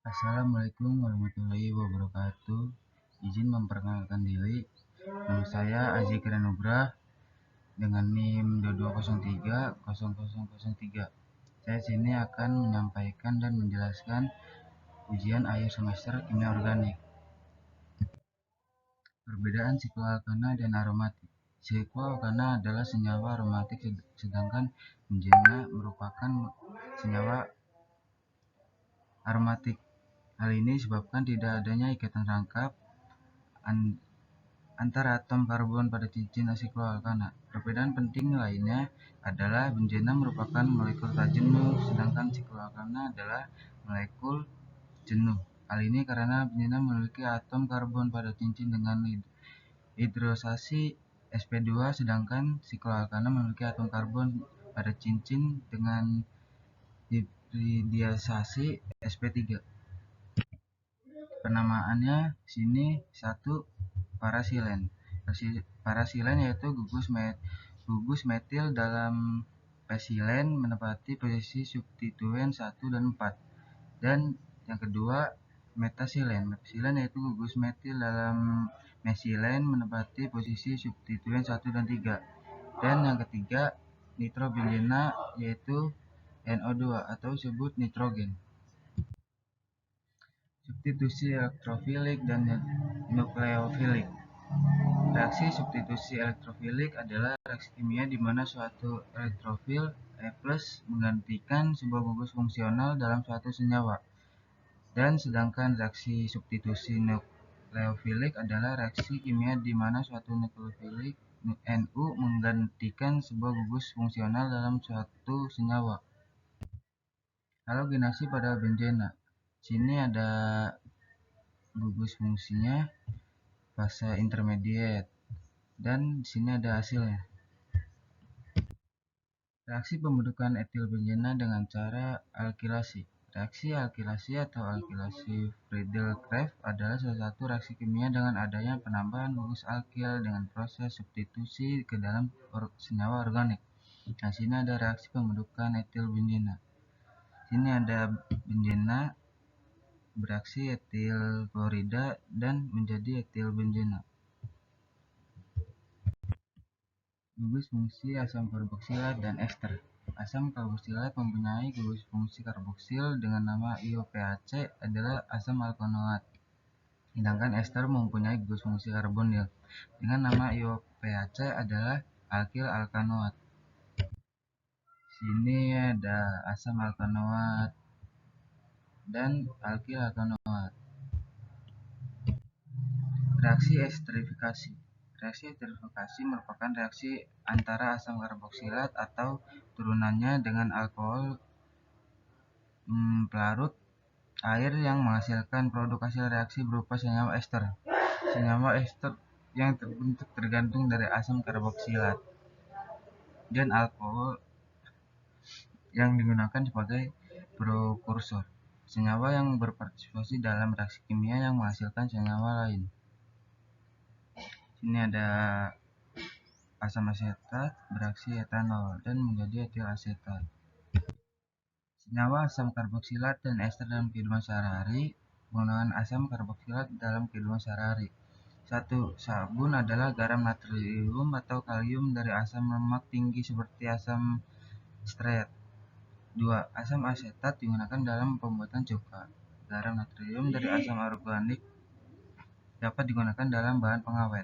Assalamualaikum warahmatullahi wabarakatuh. Izin memperkenalkan diri. Nama saya Aji Nugrah dengan NIM 22030003. Saya sini akan menyampaikan dan menjelaskan ujian akhir semester kimia organik. Perbedaan sikloalkana dan aromatik. Sikloalkana adalah senyawa aromatik, sedangkan benzena merupakan senyawa aromatik. Hal ini disebabkan tidak adanya ikatan rangkap antara atom karbon pada cincin sikloalkana. Perbedaan penting lainnya adalah benzena merupakan molekul tak jenuh, sedangkan sikloalkana adalah molekul jenuh. Hal ini karena benzena memiliki atom karbon pada cincin dengan hidrosasi sp2, sedangkan sikloalkana memiliki atom karbon pada cincin dengan hibridisasi sp3. Penamaannya sini 1. Parasilen. Parasilen yaitu gugus metil dalam pesilen menempati posisi substituen 1 dan 4. Dan yang kedua metasilen. Metasilen yaitu gugus metil dalam mesilen menempati posisi substituen 1 dan 3. Dan yang ketiga nitrobenzena yaitu NO2 atau disebut nitrogen. Substitusi elektrofilik dan nukleofilik. Reaksi substitusi elektrofilik adalah reaksi kimia di mana suatu elektrofil E+ menggantikan sebuah gugus fungsional dalam suatu senyawa. Dan sedangkan reaksi substitusi nukleofilik adalah reaksi kimia di mana suatu nukleofilik Nu menggantikan sebuah gugus fungsional dalam suatu senyawa. Halogenasi pada benzena. Sini ada gugus fungsinya, fase intermediate, dan di sini ada hasilnya. Reaksi pembentukan etil benzena dengan cara alkilasi. Reaksi alkilasi atau alkilasi Friedel-Crafts adalah salah satu reaksi kimia dengan adanya penambahan gugus alkil dengan proses substitusi ke dalam senyawa organik. Nah, sini ada reaksi pembentukan etil benzena. Sini ada benzena bereaksi etil klorida dan menjadi etil benzena. Gugus fungsi asam karboksilat dan ester. Asam karboksilat mempunyai gugus fungsi karboksil dengan nama IUPAC adalah asam alkanoat. Sedangkan ester mempunyai gugus fungsi karbonil dengan nama IUPAC adalah alkil alkanoat. Sini ada asam alkanoat dan alkil alkanoat. Reaksi esterifikasi. Reaksi esterifikasi merupakan reaksi antara asam karboksilat atau turunannya dengan alkohol pelarut air yang menghasilkan produk hasil reaksi berupa senyawa ester. Senyawa ester yang terbentuk tergantung dari asam karboksilat dan alkohol yang digunakan sebagai prekursor. Senyawa yang berpartisipasi dalam reaksi kimia yang menghasilkan senyawa lain. Ini ada asam asetat bereaksi etanol dan menjadi etil asetat. Senyawa asam karboksilat dan ester dalam kehidupan sehari-hari. Penggunaan asam karboksilat dalam kehidupan sehari-hari. 1. Sabun adalah garam natrium atau kalium dari asam lemak tinggi seperti asam stearat. 2. Asam asetat digunakan dalam pembuatan cuka. Garam natrium dari asam organik dapat digunakan dalam bahan pengawet.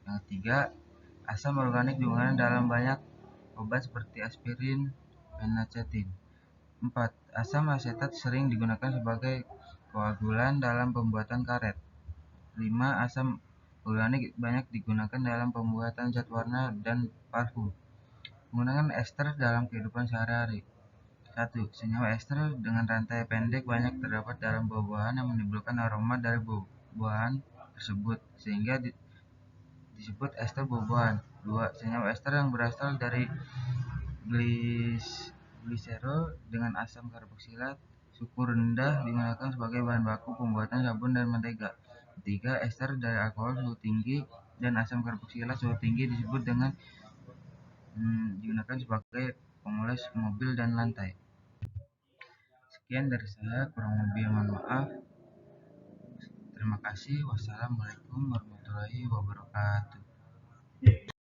Yang ketiga, asam organik digunakan dalam banyak obat seperti aspirin, penicillin. 4. Asam asetat sering digunakan sebagai koagulan dalam pembuatan karet. 5. Asam organik banyak digunakan dalam pembuatan zat warna dan parfum. Penggunaan ester dalam kehidupan sehari-hari. 1. Senyawa ester dengan rantai pendek banyak terdapat dalam buah-buahan yang menimbulkan aroma dari buah-buahan tersebut, sehingga disebut ester buah-buahan. 2. Senyawa ester yang berasal dari gliserol dengan asam karboksilat suhu rendah digunakan sebagai bahan baku pembuatan sabun dan mentega. 3. Ester dari alkohol suhu tinggi dan asam karboksilat suhu tinggi disebut dengan digunakan sebagai pemoles mobil dan lantai. Sekian dari saya, kurang lebih mohon maaf. Terima kasih. Wassalamualaikum warahmatullahi wabarakatuh.